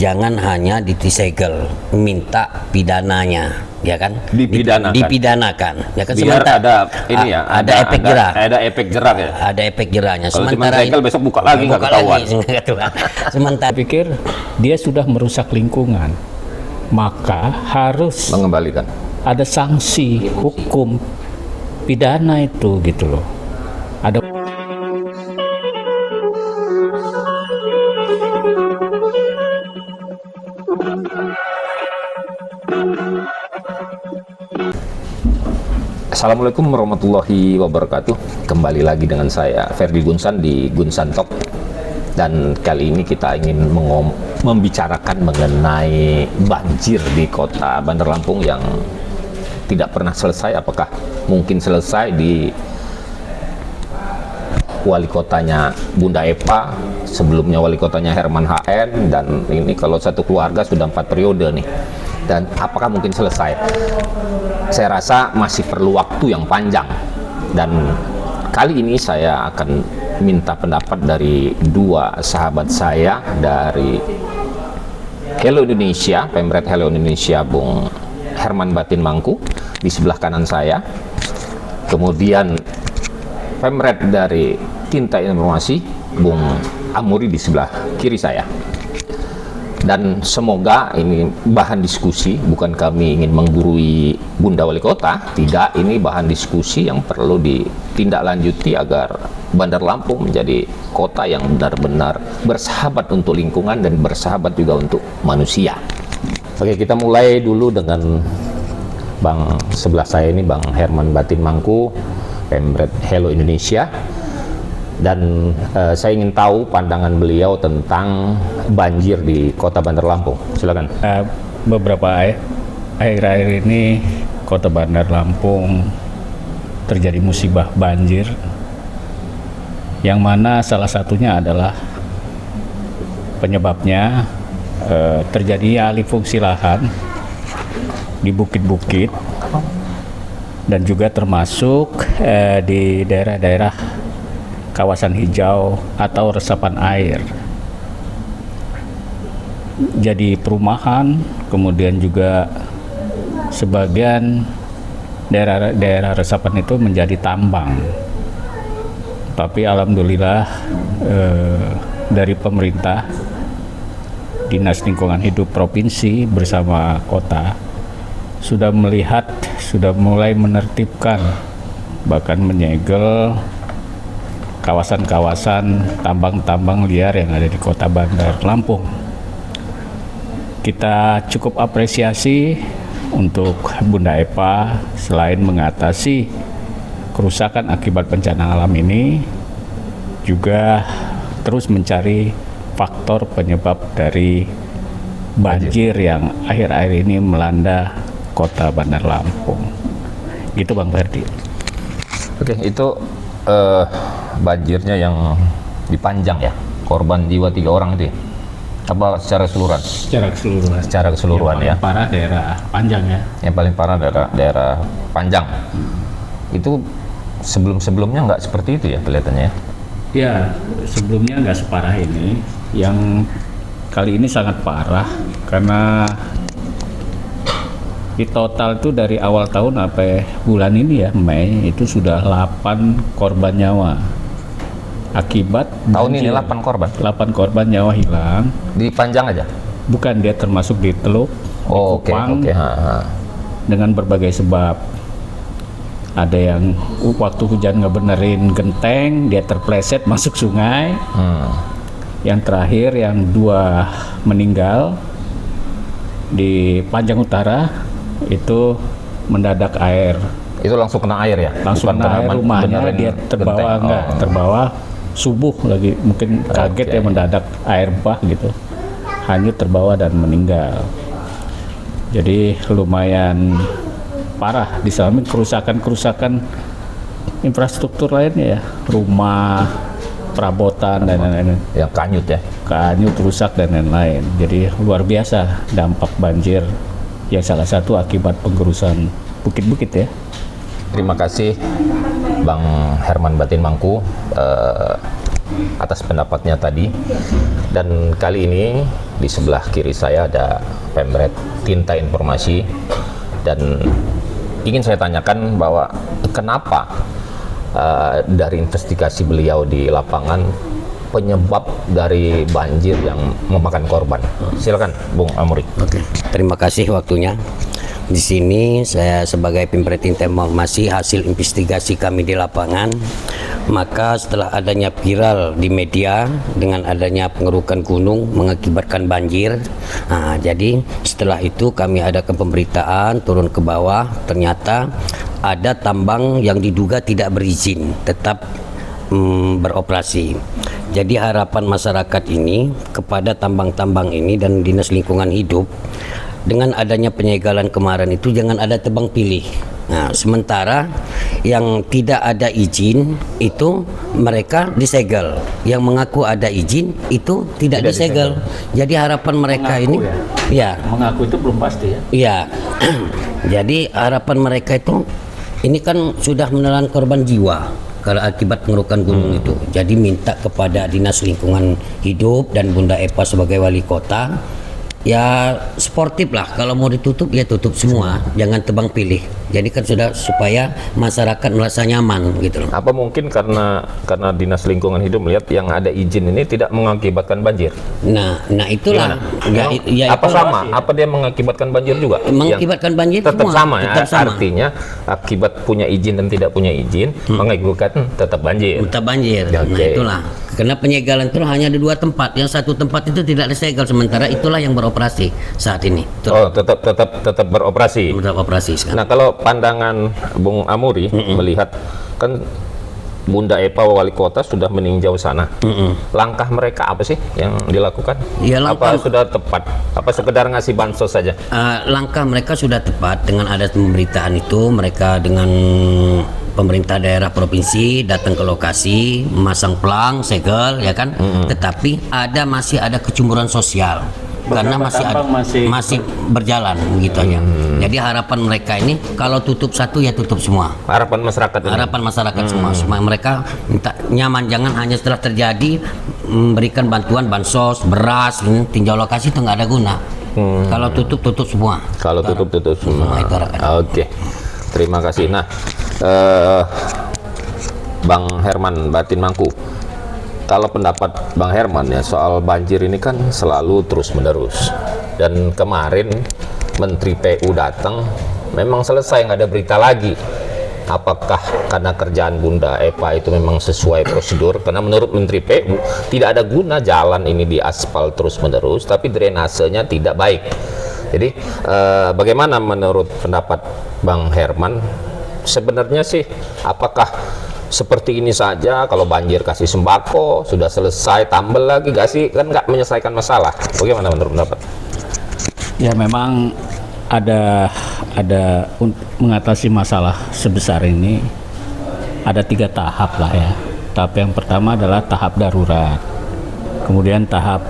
jangan hanya disegel, minta pidananya, ya kan? Dipidanakan, ya kan? Biar sementara ada ini ya, ada efek jerak. Ada efek jerak ya. Ada efek jeraknya. Kalau cuma Sementara segel besok buka lagi nggak ketahuan. Sementara Saya pikir dia sudah merusak lingkungan, maka harus Mengembalikan. ada sanksi hukum pidana itu gitu loh. Ada Assalamualaikum warahmatullahi wabarakatuh. Kembali lagi dengan saya Ferdi Gunsan di Gunsan Talk. Dan kali ini kita ingin membicarakan mengenai banjir di kota Bandar Lampung yang tidak pernah selesai. Apakah mungkin selesai di wali kotanya Bunda Epa, sebelumnya wali kotanya Herman HN, dan ini kalau satu keluarga sudah 4 periode nih. Dan apakah mungkin selesai? Saya rasa masih perlu waktu yang panjang. Dan kali ini saya akan minta pendapat dari dua sahabat saya dari Hello Indonesia, Pemret Hello Indonesia, Bung Herman Batin Mangku di sebelah kanan saya. Kemudian Pemret dari Tinta Informasi, Bung Amuri di sebelah kiri saya. Dan semoga ini bahan diskusi, bukan kami ingin menggurui Bunda Wali Kota, tidak, ini bahan diskusi yang perlu ditindaklanjuti agar Bandar Lampung menjadi kota yang benar-benar bersahabat untuk lingkungan dan bersahabat juga untuk manusia. Oke, kita mulai dulu dengan Bang sebelah saya ini, Bang Herman Batin Mangku, Pemret Hello Indonesia. Dan saya ingin tahu pandangan beliau tentang banjir di kota Bandar Lampung. Silakan. beberapa akhir-akhir ini kota Bandar Lampung terjadi musibah banjir, yang mana salah satunya adalah penyebabnya terjadi alih fungsi lahan di bukit-bukit dan juga termasuk di daerah-daerah kawasan hijau atau resapan air. Jadi perumahan, kemudian juga sebagian daerah resapan itu menjadi tambang. Tapi alhamdulillah dari pemerintah, Dinas Lingkungan Hidup Provinsi bersama kota sudah melihat, sudah mulai menertibkan, bahkan menyegel kawasan-kawasan tambang-tambang liar yang ada di kota Bandar Lampung. Kita cukup apresiasi untuk Bunda Epa, selain mengatasi kerusakan akibat bencana alam ini, juga terus mencari faktor penyebab dari banjir yang akhir-akhir ini melanda kota Bandar Lampung. Gitu Bang Ferdi. Oke, itu banjirnya yang dipanjang ya, korban jiwa 3 orang itu ya? Apa secara keseluruhan? Secara keseluruhan yang ya. Paling parah daerah Panjang ya. Yang paling parah daerah Panjang. Itu sebelumnya nggak seperti itu ya kelihatannya ya? Ya, sebelumnya nggak separah ini. Yang kali ini sangat parah karena di total itu dari awal tahun sampai bulan ini ya, Mei, itu sudah 8 korban nyawa akibat tahun banjir. ini 8 korban? 8 korban nyawa hilang. Di Panjang aja? Bukan, dia termasuk di Teluk, Oh, di Kupang, dengan berbagai sebab. Ada yang waktu hujan ngebenerin genteng, dia terpleset masuk sungai. Yang terakhir yang 2 meninggal di Panjang Utara, itu mendadak air. Itu langsung kena air ya? Langsung kena air, rumahnya dia terbawa, terbawa subuh lagi, mungkin kaget ya, mendadak air bah gitu, hanyut, terbawa dan meninggal. Jadi lumayan parah, di samping kerusakan infrastruktur lainnya ya, rumah, perabotan dan lain-lain. Yang kanyut ya? Kanyut, rusak dan lain-lain. Jadi luar biasa dampak banjir yang salah satu akibat penggerusan bukit-bukit ya. Terima kasih Bang Herman Batin Mangku. atas pendapatnya tadi. Dan kali ini di sebelah kiri saya ada Pemret Tinta Informasi, dan ingin saya tanyakan bahwa kenapa dari investigasi beliau di lapangan penyebab dari banjir yang memakan korban. Silakan Bung Amuri. Oke. Terima kasih waktunya. Di sini saya sebagai Pemret Tinta Informasi, hasil investigasi kami di lapangan, maka setelah adanya viral di media dengan adanya pengerukan gunung mengakibatkan banjir, jadi setelah itu kami adakan pemberitaan turun ke bawah, ternyata ada tambang yang diduga tidak berizin tetap beroperasi. Jadi harapan masyarakat ini kepada tambang-tambang ini dan Dinas Lingkungan Hidup, dengan adanya penyegalan kemarin itu jangan ada tebang pilih. Nah, sementara yang tidak ada izin itu mereka disegel, yang mengaku ada izin itu tidak disegel. Jadi harapan mereka mengaku ini ya mengaku itu belum pasti ya. Iya. Jadi harapan mereka itu ini kan sudah menelan korban jiwa kalau akibat pengerukan gunung itu. Jadi minta kepada Dinas Lingkungan Hidup dan Bunda Epa sebagai wali kota, ya sportif lah, kalau mau ditutup ya tutup semua, jangan tebang pilih. Jadi kan sudah supaya masyarakat merasa nyaman gitu loh. Apa mungkin karena Dinas Lingkungan Hidup melihat yang ada izin ini tidak mengakibatkan banjir? Nah itulah. Apa sama? Apa dia mengakibatkan banjir juga? Mengakibatkan banjir tetap semua, sama ya. tetap sama. Artinya akibat punya izin dan tidak punya izin mengakibatkan tetap banjir. Tetap banjir. Ya, Nah itulah. Karena penyegalan itu hanya ada 2 tempat. Yang satu tempat itu tidak disegel, sementara itulah yang beroperasi saat ini. Oh, tetap beroperasi. Tetap operasi sekarang. Nah, kalau pandangan Bung Amuri melihat kan Bunda Epa wali kota sudah meninjau sana. Langkah mereka apa sih yang dilakukan? Ya, apa sudah tepat? Apa sekedar ngasih bansos saja? Langkah mereka sudah tepat dengan ada pemberitaan itu. Mereka dengan pemerintah daerah provinsi datang ke lokasi, memasang pelang, segel, ya kan. Tetapi masih ada kecemburuan sosial. Karena masih berjalan gitu aja. Jadi harapan mereka ini kalau tutup satu ya tutup semua. Harapan masyarakat ini. Harapan masyarakat semua. Supaya mereka minta nyaman, jangan hanya setelah terjadi memberikan bantuan bansos, beras, tinjau lokasi itu nggak ada guna. Kalau tutup semua. Kalau tutup semua. Oke. Terima kasih. Nah, Bang Herman Batin Mangku, kalau pendapat Bang Herman ya soal banjir ini kan selalu terus menerus, dan kemarin Menteri PU datang memang selesai, nggak ada berita lagi. Apakah karena kerjaan Bunda Epa itu memang sesuai prosedur? Karena menurut Menteri PU tidak ada guna jalan ini diaspal terus menerus, tapi drainasenya tidak baik. Jadi bagaimana menurut pendapat Bang Herman? Sebenarnya sih apakah seperti ini saja, kalau banjir kasih sembako sudah selesai, tambel lagi gak sih, kan nggak menyelesaikan masalah? Bagaimana menurut pendapat? Ya memang ada mengatasi masalah sebesar ini ada 3 tahap lah ya. Tahap yang pertama adalah tahap darurat, kemudian tahap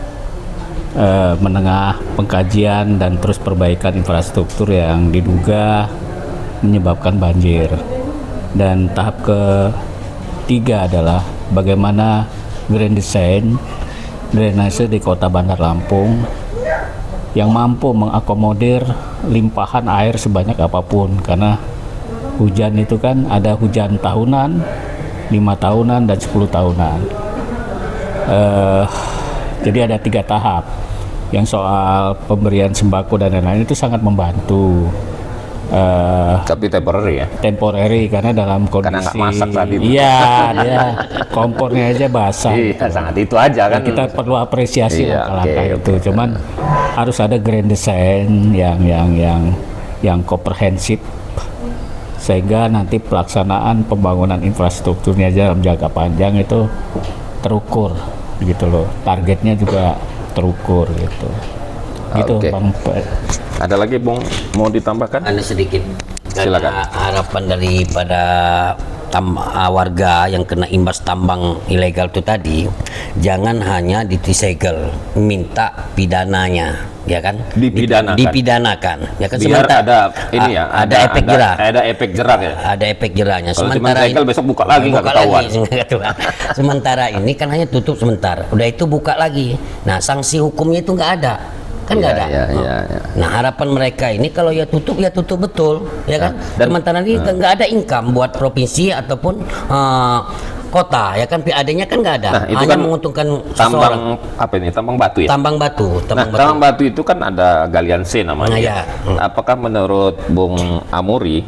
menengah, pengkajian dan terus perbaikan infrastruktur yang diduga menyebabkan banjir, dan tahap ketiga adalah bagaimana grand design drainase di Kota Bandar Lampung yang mampu mengakomodir limpahan air sebanyak apapun, karena hujan itu kan ada hujan tahunan, 5 tahunan dan 10 tahunan. Jadi ada 3 tahap. Yang soal pemberian sembako dan lain-lain itu sangat membantu. Tapi temporary ya? Temporary, karena dalam kondisi, karena nggak masak tadi. Iya, dia kompornya aja basah. Iya, gitu. sangat itu aja kan. Kita perlu apresiasi langkah-langkah itu. Cuman harus ada grand design yang komprehensif, sehingga nanti pelaksanaan pembangunan infrastrukturnya dalam jangka panjang itu terukur gitu loh. Targetnya juga terukur gitu. Gitu, Bang. Ada lagi Bung mau ditambahkan? Ada sedikit. Silakan. Harapan daripada warga yang kena imbas tambang ilegal itu tadi, jangan hanya disegel, minta pidananya, ya kan? Dipidanakan, ya kan? Biar ada ini ya, ada efek jerak. Ada efek jerak ya. Ada efek jeraknya. Kalau cuma segel besok buka lagi nggak ketahuan. Sementara ini kan hanya tutup sebentar, udah itu buka lagi. Nah, sanksi hukumnya itu nggak ada. Kan nggak ada. Iya. Nah, harapan mereka ini kalau ya tutup betul, ya kan? Dan Sementara ini nggak ada income buat provinsi ataupun kota, ya kan? PAD-nya kan nggak ada. Nah, itu hanya kan menguntungkan tambang seseorang. apa ini? Tambang batu ya. Tambang batu. Tambang batu itu kan ada galian C namanya. Nah, ya. Apakah menurut Bung Amuri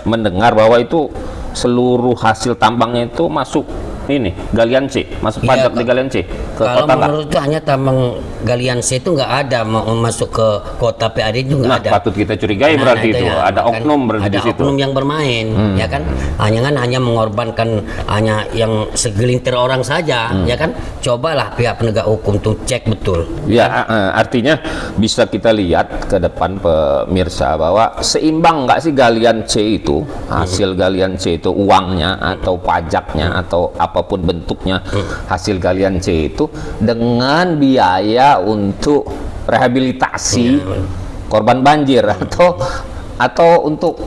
mendengar bahwa itu seluruh hasil tambangnya itu masuk ini galian C, masuk pajak di galian C ke Kalau kota nggak? menurut itu hanya tambang galian C itu nggak ada masuk ke kota PAD itu nggak ada. Patut kita curigai berarti itu ya, ada oknum berarti di ada situ. oknum yang bermain, ya kan? Hanya mengorbankan hanya yang segelintir orang saja, ya kan? Cobalah pihak penegak hukum tuh cek betul. Ya, artinya bisa kita lihat ke depan pemirsa bahwa seimbang nggak sih galian C itu, hasil galian C itu uangnya atau pajaknya atau apapun bentuknya hasil galian C itu dengan biaya untuk rehabilitasi korban banjir atau untuk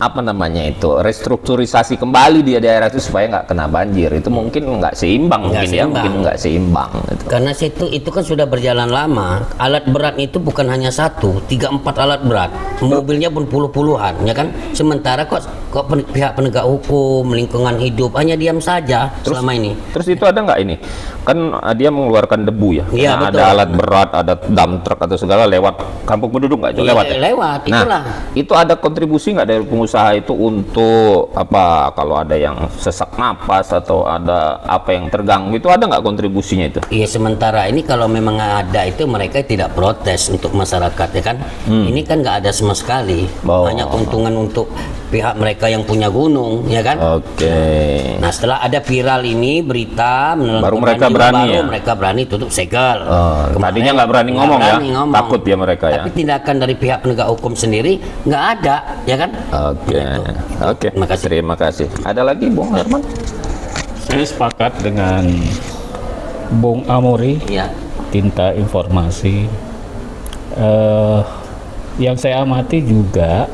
apa namanya itu restrukturisasi kembali di daerah itu supaya nggak kena banjir. Itu mungkin nggak seimbang, mungkin nggak seimbang gitu. Karena itu kan sudah berjalan lama. Alat berat itu bukan hanya 1, 3, 4 alat berat, mobilnya pun puluhan, ya kan? Sementara kok pihak penegak hukum, lingkungan hidup hanya diam saja selama ini. Terus itu ada nggak ini? Kan dia mengeluarkan debu ya. Iya, Nah, betul. ada alat berat, ada dump truck atau segala lewat kampung penduduk nggak? Itu Iya, lewat ya? lewat, Nah, itulah. itu ada kontribusi nggak dari pengusaha itu untuk apa? Kalau ada yang sesak napas atau ada apa yang terganggu itu ada nggak kontribusinya itu? Iya, sementara ini kalau memang ada itu mereka tidak protes untuk masyarakat, ya kan? Ini kan nggak ada sama sekali. Oh. Hanya keuntungan untuk pihak mereka yang punya gunung, ya kan? Oke. Nah, setelah ada viral ini berita Baru mereka berani ya? mereka berani tutup segel. Oh, Kemarin tadinya nggak berani ngomong ya? Takut ya mereka ya? Tapi tindakan dari pihak penegak hukum sendiri nggak ada, ya kan? Oke. Oke. Terima kasih. Terima kasih. Ada lagi Bung Herman? Saya sepakat dengan Bung Amori, Ya. Tinta Informasi. Yang saya amati juga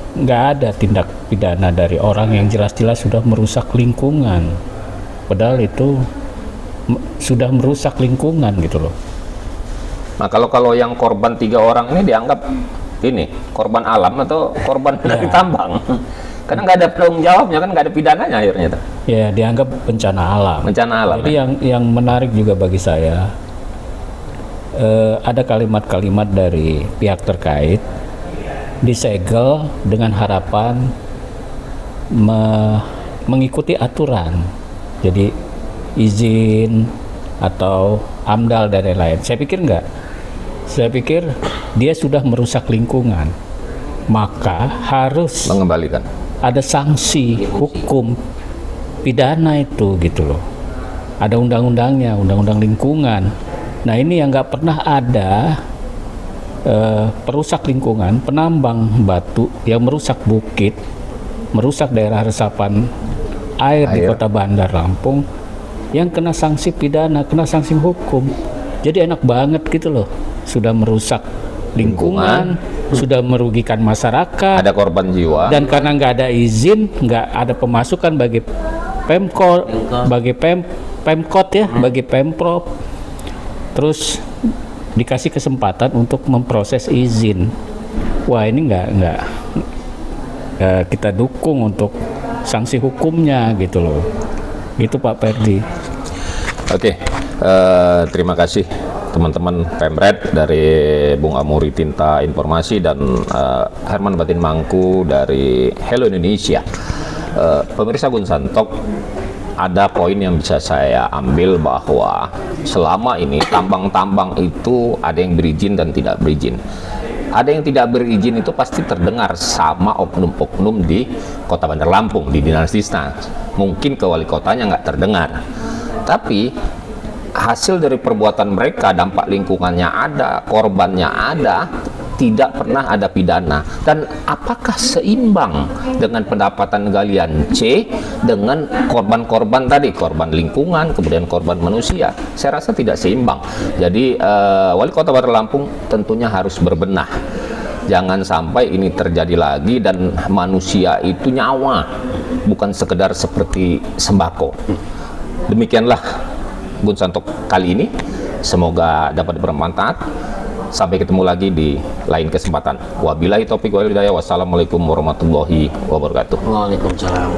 nggak ada tindak pidana dari orang yang jelas-jelas sudah merusak lingkungan, padahal itu sudah merusak lingkungan gitu loh. Nah, kalau yang korban 3 orang ini dianggap ini korban alam atau korban dari tambang? Karena nggak ada penanggung jawabnya kan, nggak ada pidananya akhirnya tuh. Ya, dianggap bencana alam. Bencana alam. Jadi yang menarik juga bagi saya, ada kalimat-kalimat dari pihak terkait disegel dengan harapan mengikuti aturan, jadi izin atau AMDAL dan lain-lain. Saya pikir enggak. Saya pikir dia sudah merusak lingkungan, maka harus Mengembalikan. ada sanksi hukum pidana itu gitu loh. Ada undang-undangnya, undang-undang lingkungan. Nah, ini yang nggak pernah ada. Perusak lingkungan, penambang batu yang merusak bukit, merusak daerah resapan air di Kota Bandar Lampung, yang kena sanksi pidana, kena sanksi hukum. Jadi enak banget gitu loh, sudah merusak lingkungan, sudah merugikan masyarakat, Ada korban jiwa. dan karena nggak ada izin, nggak ada pemasukan bagi Pemkot, bagi Pemkot ya, bagi Pemprov, terus dikasih kesempatan untuk memproses izin. Wah, ini nggak kita dukung untuk sanksi hukumnya gitu loh. Itu Pak Perdi. Oke, terima kasih teman-teman Pemret dari Bung Amuri Tinta Informasi dan Herman Batin Mangku dari Hello Indonesia. Pemirsa Gun Santok, ada poin yang bisa saya ambil bahwa selama ini tambang-tambang itu ada yang berizin dan tidak berizin. Ada yang tidak berizin itu pasti terdengar sama oknum-oknum di Kota Bandar Lampung, di Dinas Disna. Mungkin ke wali kotanya nggak terdengar. Tapi hasil dari perbuatan mereka, dampak lingkungannya ada, korbannya ada, tidak pernah ada pidana, dan apakah seimbang dengan pendapatan galian C dengan korban-korban tadi, korban lingkungan, kemudian korban manusia? Saya rasa tidak seimbang. Jadi Wali Kota Bandar Lampung tentunya harus berbenah. Jangan sampai ini terjadi lagi dan manusia itu nyawa, bukan sekedar seperti sembako. Demikianlah Gun Santok kali ini. Semoga dapat bermanfaat. Sampai ketemu lagi di lain kesempatan. Wabillahi taufiq wal hidayah. Wassalamualaikum warahmatullahi wabarakatuh. Waalaikumsalam.